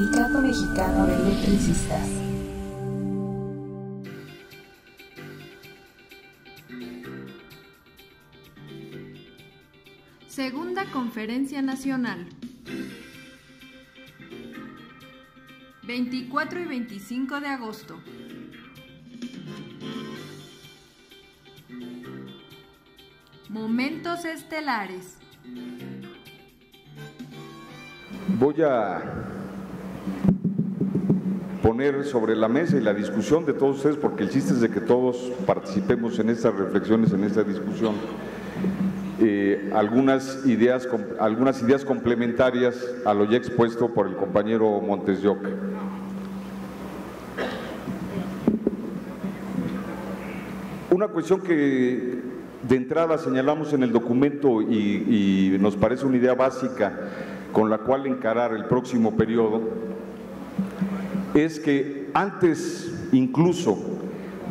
Sindicato Mexicano de Electricistas. Segunda Conferencia Nacional. 24 y 25 de agosto. Momentos estelares. Voy a poner sobre la mesa y la discusión de todos ustedes, porque el chiste es de que todos participemos en estas reflexiones, en esta discusión, algunas ideas complementarias a lo ya expuesto por el compañero Montes de Oca. Una cuestión que de entrada señalamos en el documento y nos parece una idea básica con la cual encarar el próximo periodo es que antes incluso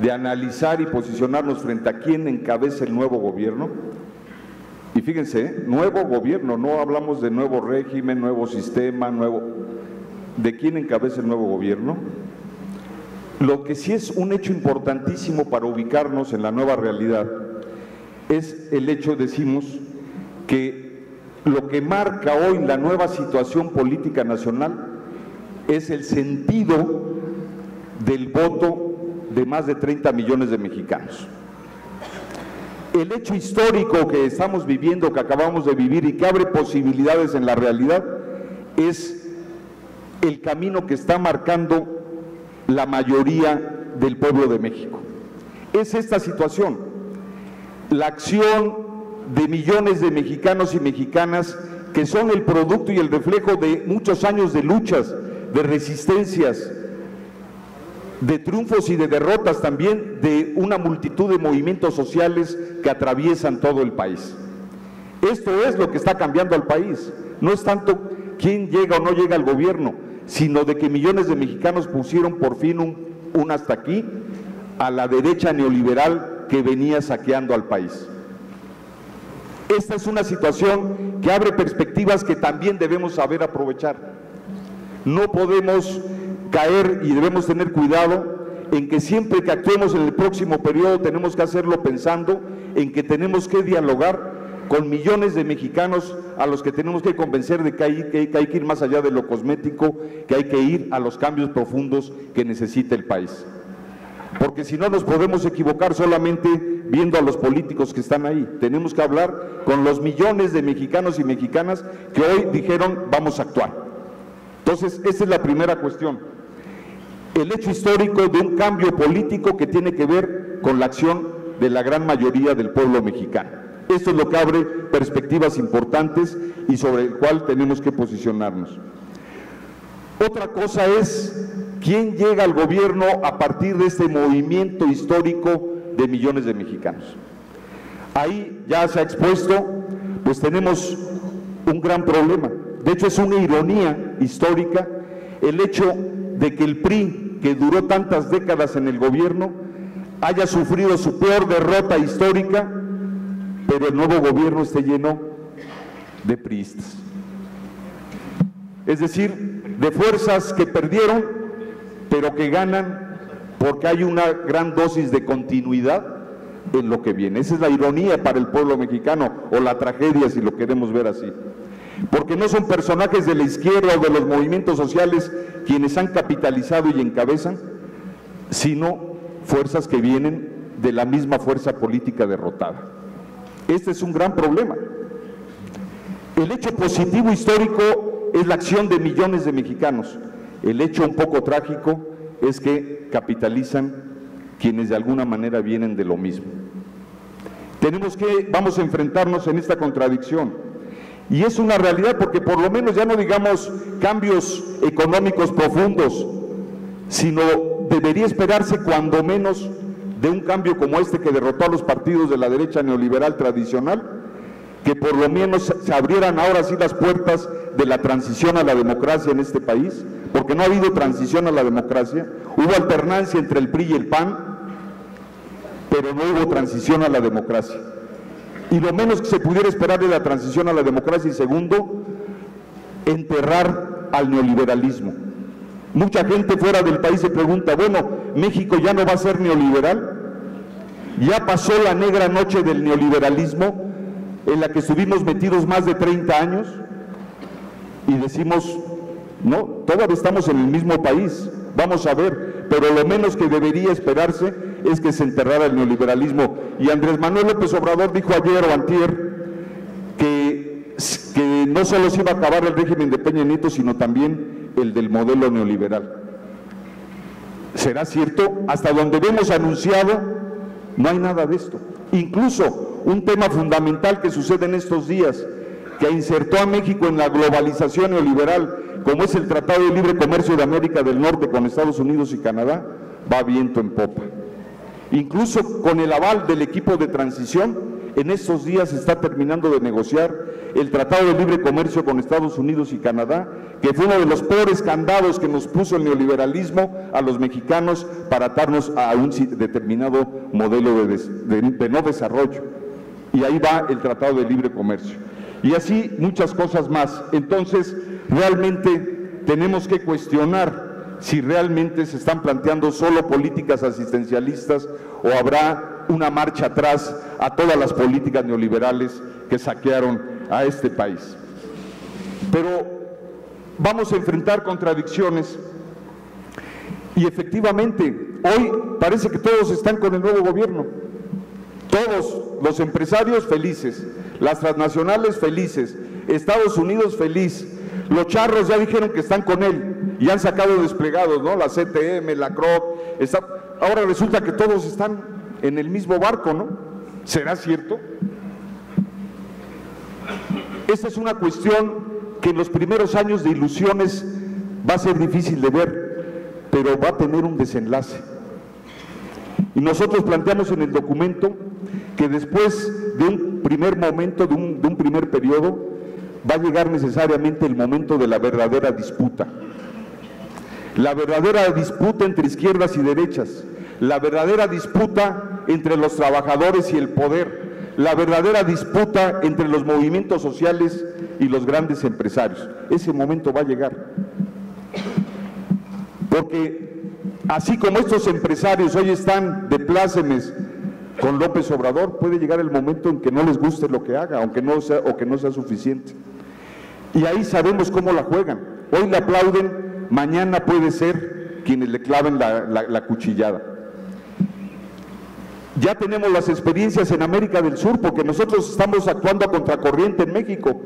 de analizar y posicionarnos frente a quién encabeza el nuevo gobierno, y fíjense, nuevo gobierno, no hablamos de nuevo régimen, nuevo sistema, ¿de quién encabeza el nuevo gobierno? Lo que sí es un hecho importantísimo para ubicarnos en la nueva realidad es el hecho, decimos, que lo que marca hoy la nueva situación política nacional es el sentido del voto de más de 30 millones de mexicanos. El hecho histórico que estamos viviendo, que acabamos de vivir y que abre posibilidades en la realidad, es el camino que está marcando la mayoría del pueblo de México. Es esta situación, la acción de millones de mexicanos y mexicanas que son el producto y el reflejo de muchos años de luchas, de resistencias, de triunfos y de derrotas también, de una multitud de movimientos sociales que atraviesan todo el país. Esto es lo que está cambiando al país, no es tanto quién llega o no llega al gobierno, sino de que millones de mexicanos pusieron por fin un hasta aquí a la derecha neoliberal que venía saqueando al país. Esta es una situación que abre perspectivas que también debemos saber aprovechar. No podemos caer y debemos tener cuidado en que siempre que actuemos en el próximo periodo tenemos que hacerlo pensando en que tenemos que dialogar con millones de mexicanos a los que tenemos que convencer de que hay que ir más allá de lo cosmético, que hay que ir a los cambios profundos que necesita el país. Porque si no nos podemos equivocar solamente viendo a los políticos que están ahí. Tenemos que hablar con los millones de mexicanos y mexicanas que hoy dijeron vamos a actuar. Entonces, esa es la primera cuestión. El hecho histórico de un cambio político que tiene que ver con la acción de la gran mayoría del pueblo mexicano. Esto es lo que abre perspectivas importantes y sobre el cual tenemos que posicionarnos. Otra cosa es quién llega al gobierno a partir de este movimiento histórico de millones de mexicanos. Ahí ya se ha expuesto, pues tenemos un gran problema. De hecho, es una ironía histórica el hecho de que el PRI, que duró tantas décadas en el gobierno, haya sufrido su peor derrota histórica, pero el nuevo gobierno esté lleno de priistas. Es decir, de fuerzas que perdieron, pero que ganan porque hay una gran dosis de continuidad en lo que viene. Esa es la ironía para el pueblo mexicano, o la tragedia si lo queremos ver así. Porque no son personajes de la izquierda o de los movimientos sociales quienes han capitalizado y encabezan, sino fuerzas que vienen de la misma fuerza política derrotada. Este es un gran problema. El hecho positivo histórico es la acción de millones de mexicanos. El hecho un poco trágico es que capitalizan quienes de alguna manera vienen de lo mismo. Vamos a enfrentarnos en esta contradicción. Y es una realidad porque por lo menos ya no digamos cambios económicos profundos, sino debería esperarse cuando menos de un cambio como este que derrotó a los partidos de la derecha neoliberal tradicional, que por lo menos se abrieran ahora sí las puertas de la transición a la democracia en este país, porque no ha habido transición a la democracia, hubo alternancia entre el PRI y el PAN, pero no hubo transición a la democracia. Y lo menos que se pudiera esperar de la transición a la democracia, y segundo, enterrar al neoliberalismo. Mucha gente fuera del país se pregunta, bueno, ¿México ya no va a ser neoliberal? ¿Ya pasó la negra noche del neoliberalismo en la que estuvimos metidos más de 30 años? Y decimos, no, todavía estamos en el mismo país, vamos a ver, pero lo menos que debería esperarse es que se enterrara el neoliberalismo. Y Andrés Manuel López Obrador dijo ayer o antier que no solo se iba a acabar el régimen de Peña Nieto, sino también el del modelo neoliberal. ¿Será cierto? Hasta donde vemos anunciado, no hay nada de esto. Incluso un tema fundamental que sucede en estos días, que insertó a México en la globalización neoliberal, como es el Tratado de Libre Comercio de América del Norte con Estados Unidos y Canadá, va viento en popa. Incluso con el aval del equipo de transición, en estos días se está terminando de negociar el Tratado de Libre Comercio con Estados Unidos y Canadá, que fue uno de los peores candados que nos puso el neoliberalismo a los mexicanos para atarnos a un determinado modelo de no desarrollo. Y ahí va el Tratado de Libre Comercio. Y así muchas cosas más. Entonces, realmente tenemos que cuestionar si realmente se están planteando solo políticas asistencialistas o habrá una marcha atrás a todas las políticas neoliberales que saquearon a este país. Pero vamos a enfrentar contradicciones y efectivamente hoy parece que todos están con el nuevo gobierno. Todos los empresarios felices, las transnacionales felices, Estados Unidos feliz, los charros ya dijeron que están con él y han sacado desplegados, ¿no? La CTM, la CROC, ahora resulta que todos están en el mismo barco, ¿no? ¿Será cierto? Esta es una cuestión que en los primeros años de ilusiones va a ser difícil de ver, pero va a tener un desenlace. Y nosotros planteamos en el documento que después de un primer momento, de un primer periodo, va a llegar necesariamente el momento de la verdadera disputa. La verdadera disputa entre izquierdas y derechas, la verdadera disputa entre los trabajadores y el poder, la verdadera disputa entre los movimientos sociales y los grandes empresarios. Ese momento va a llegar. Porque así como estos empresarios hoy están de plácemes con López Obrador, puede llegar el momento en que no les guste lo que haga, aunque no sea, o que no sea suficiente. Y ahí sabemos cómo la juegan. Hoy le aplauden, mañana puede ser quienes le claven la cuchillada. Ya tenemos las experiencias en América del Sur, porque nosotros estamos actuando a contracorriente en México.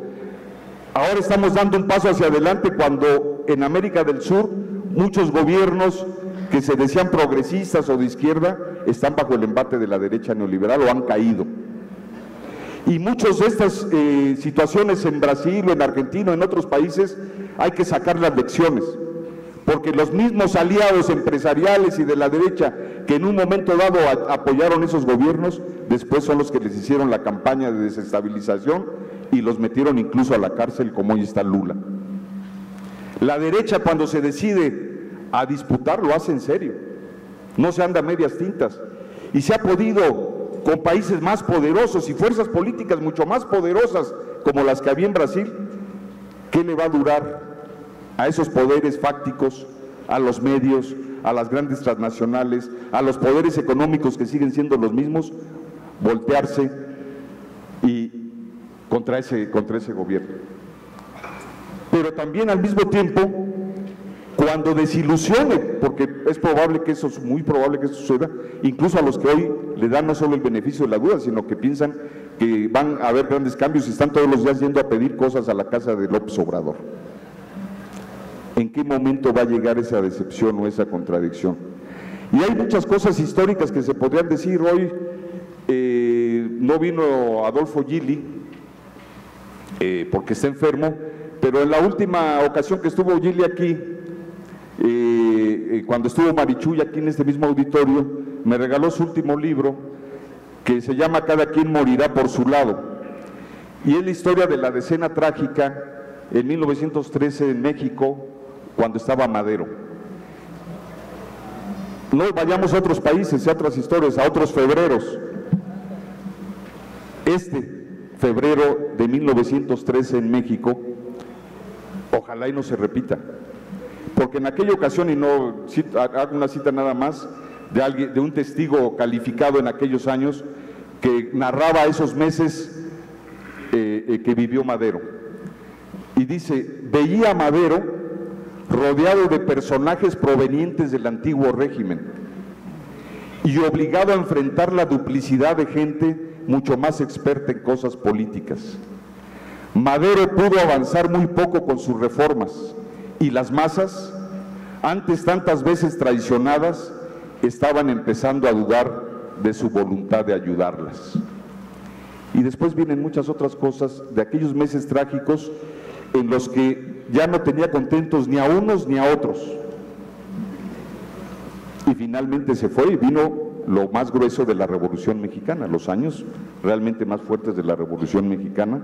Ahora estamos dando un paso hacia adelante cuando en América del Sur muchos gobiernos que se decían progresistas o de izquierda están bajo el embate de la derecha neoliberal o han caído. Y muchas de estas situaciones en Brasil o en Argentina o en otros países hay que sacar las lecciones, porque los mismos aliados empresariales y de la derecha que en un momento dado apoyaron esos gobiernos, después son los que les hicieron la campaña de desestabilización y los metieron incluso a la cárcel, como hoy está Lula. La derecha, cuando se decide a disputar, lo hace en serio, no se anda a medias tintas, y se ha podido con países más poderosos y fuerzas políticas mucho más poderosas como las que había en Brasil. ¿Qué le va a durar a esos poderes fácticos, a los medios, a las grandes transnacionales, a los poderes económicos que siguen siendo los mismos, voltearse y contra ese gobierno? Pero también al mismo tiempo, cuando desilusione, porque es probable que eso, muy probable que eso suceda, incluso a los que hoy le dan no solo el beneficio de la duda, sino que piensan que van a haber grandes cambios y están todos los días yendo a pedir cosas a la casa de López Obrador. ¿En qué momento va a llegar esa decepción o esa contradicción? Y hay muchas cosas históricas que se podrían decir. Hoy no vino Adolfo Gili porque está enfermo, pero en la última ocasión que estuvo Gili aquí, cuando estuvo Marichuy aquí en este mismo auditorio, me regaló su último libro que se llama Cada quien morirá por su lado, y es la historia de la decena trágica en 1913 en México, cuando estaba Madero. No vayamos a otros países, a otras historias, a otros febreros. Este febrero de 1913 en México, ojalá y no se repita, porque en aquella ocasión, y no hago una cita nada más, de un testigo calificado en aquellos años, que narraba esos meses que vivió Madero. Y dice, veía a Madero rodeado de personajes provenientes del antiguo régimen y obligado a enfrentar la duplicidad de gente mucho más experta en cosas políticas. Madero pudo avanzar muy poco con sus reformas y las masas, antes tantas veces traicionadas, estaban empezando a dudar de su voluntad de ayudarlas. Y después vienen muchas otras cosas de aquellos meses trágicos en los que ya no tenía contentos ni a unos ni a otros. Y finalmente se fue y vino lo más grueso de la Revolución Mexicana, los años realmente más fuertes de la Revolución Mexicana,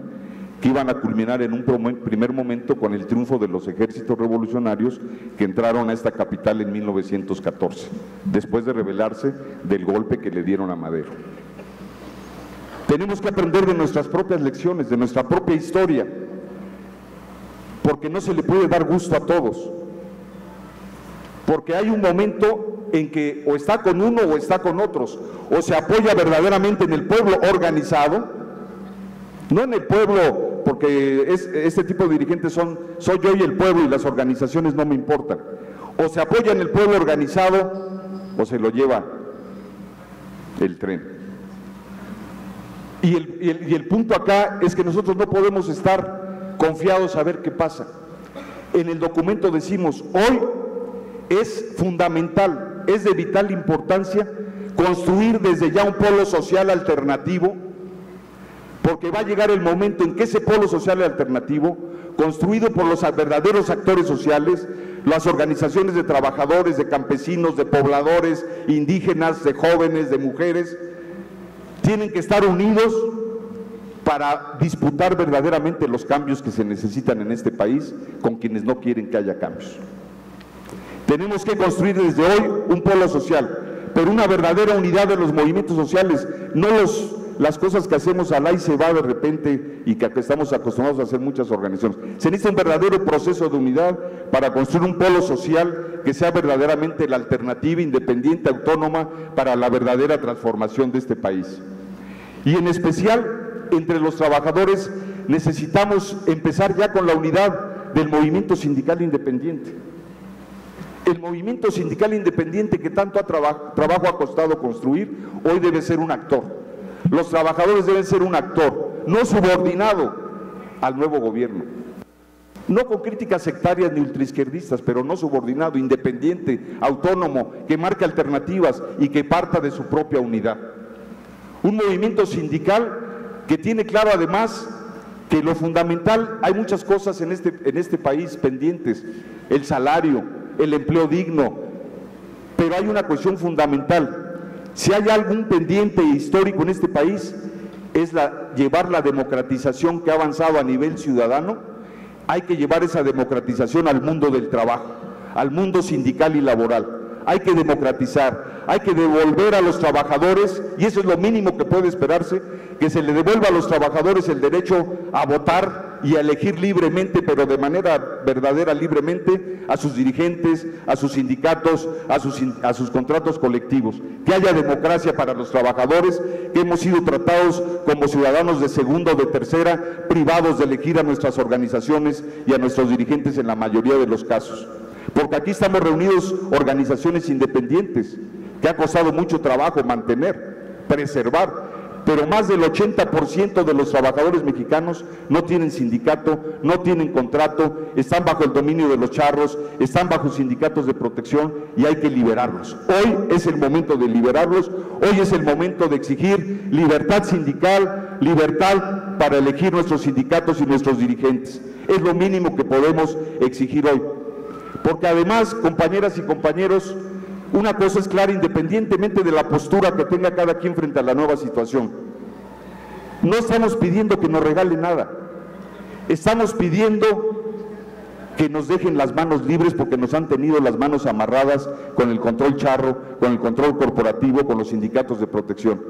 que iban a culminar en un primer momento con el triunfo de los ejércitos revolucionarios que entraron a esta capital en 1914, después de rebelarse del golpe que le dieron a Madero. Tenemos que aprender de nuestras propias lecciones, de nuestra propia historia, porque no se le puede dar gusto a todos, porque hay un momento en que o está con uno o está con otros, o se apoya verdaderamente en el pueblo organizado, no en el pueblo, porque este tipo de dirigentes soy yo y el pueblo y las organizaciones no me importan, o se apoya en el pueblo organizado o se lo lleva el tren. Y el punto acá es que nosotros no podemos estar confiados a ver qué pasa. En el documento decimos, hoy es fundamental, es de vital importancia construir desde ya un polo social alternativo, porque va a llegar el momento en que ese polo social alternativo, construido por los verdaderos actores sociales, las organizaciones de trabajadores, de campesinos, de pobladores, indígenas, de jóvenes, de mujeres, tienen que estar unidos para disputar verdaderamente los cambios que se necesitan en este país con quienes no quieren que haya cambios. Tenemos que construir desde hoy un polo social, pero una verdadera unidad de los movimientos sociales, no las cosas que hacemos al ahí se va de repente y que estamos acostumbrados a hacer muchas organizaciones. Se necesita un verdadero proceso de unidad para construir un polo social que sea verdaderamente la alternativa independiente, autónoma, para la verdadera transformación de este país. Y en especial, entre los trabajadores, necesitamos empezar ya con la unidad del movimiento sindical independiente. El movimiento sindical independiente que tanto trabajo ha costado construir, hoy debe ser un actor. Los trabajadores deben ser un actor, no subordinado al nuevo gobierno. No con críticas sectarias ni ultraizquierdistas, pero no subordinado, independiente, autónomo, que marque alternativas y que parta de su propia unidad. Un movimiento sindical que tiene claro además que lo fundamental, hay muchas cosas en este país pendientes, el salario, el empleo digno, pero hay una cuestión fundamental. Si hay algún pendiente histórico en este país, es llevar la democratización que ha avanzado a nivel ciudadano. Hay que llevar esa democratización al mundo del trabajo, al mundo sindical y laboral. Hay que democratizar, hay que devolver a los trabajadores, y eso es lo mínimo que puede esperarse, que se le devuelva a los trabajadores el derecho a votar y a elegir libremente, pero de manera verdadera libremente, a sus dirigentes, a sus sindicatos, a sus contratos colectivos. Que haya democracia para los trabajadores, que hemos sido tratados como ciudadanos de segunda o de tercera, privados de elegir a nuestras organizaciones y a nuestros dirigentes en la mayoría de los casos. Porque aquí estamos reunidos organizaciones independientes, que ha costado mucho trabajo mantener, preservar, pero más del 80% de los trabajadores mexicanos no tienen sindicato, no tienen contrato, están bajo el dominio de los charros, están bajo sindicatos de protección y hay que liberarlos. Hoy es el momento de liberarlos, hoy es el momento de exigir libertad sindical, libertad para elegir nuestros sindicatos y nuestros dirigentes. Es lo mínimo que podemos exigir hoy. Porque además, compañeras y compañeros, una cosa es clara, independientemente de la postura que tenga cada quien frente a la nueva situación. No estamos pidiendo que nos regalen nada, estamos pidiendo que nos dejen las manos libres, porque nos han tenido las manos amarradas con el control charro, con el control corporativo, con los sindicatos de protección.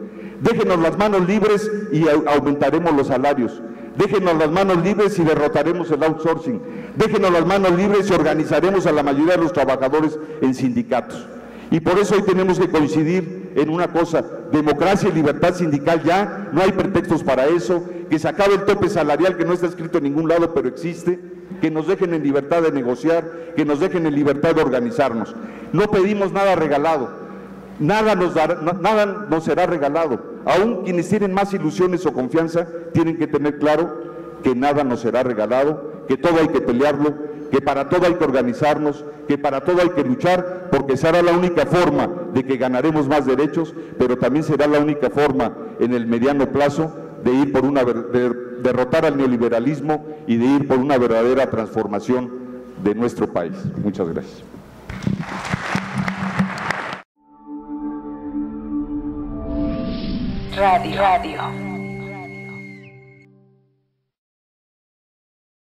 Déjenos las manos libres y aumentaremos los salarios. Déjenos las manos libres y derrotaremos el outsourcing. Déjenos las manos libres y organizaremos a la mayoría de los trabajadores en sindicatos. Y por eso hoy tenemos que coincidir en una cosa: democracia y libertad sindical ya, no hay pretextos para eso, que se acabe el tope salarial que no está escrito en ningún lado, pero existe, que nos dejen en libertad de negociar, que nos dejen en libertad de organizarnos. No pedimos nada regalado, nada nos será regalado. Aún quienes tienen más ilusiones o confianza tienen que tener claro que nada nos será regalado, que todo hay que pelearlo, que para todo hay que organizarnos, que para todo hay que luchar, porque será la única forma de que ganaremos más derechos, pero también será la única forma en el mediano plazo de ir por derrotar al neoliberalismo y de ir por una verdadera transformación de nuestro país. Muchas gracias. Radio.